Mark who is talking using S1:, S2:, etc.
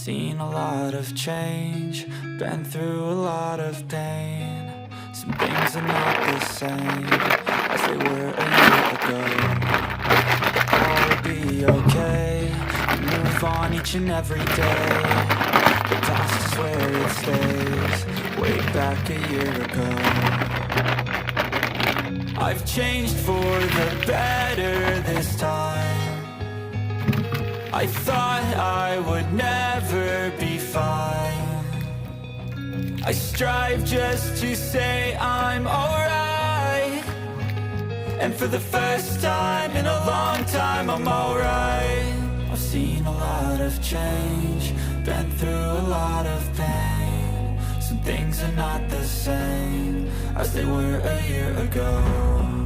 S1: seen a lot of change, been through a lot of pain. Some things are not the same as they were a year ago. All will be okay, we move on each and every day. The past is where it stays, way back a year ago. I've changed for the better this time. I thought I would never be fine. I strive just to say I'm alright, and for the first time in a long time I'm alright. I've seen a lot of change, been through a lot of pain. Some things are not the same as they were a year ago.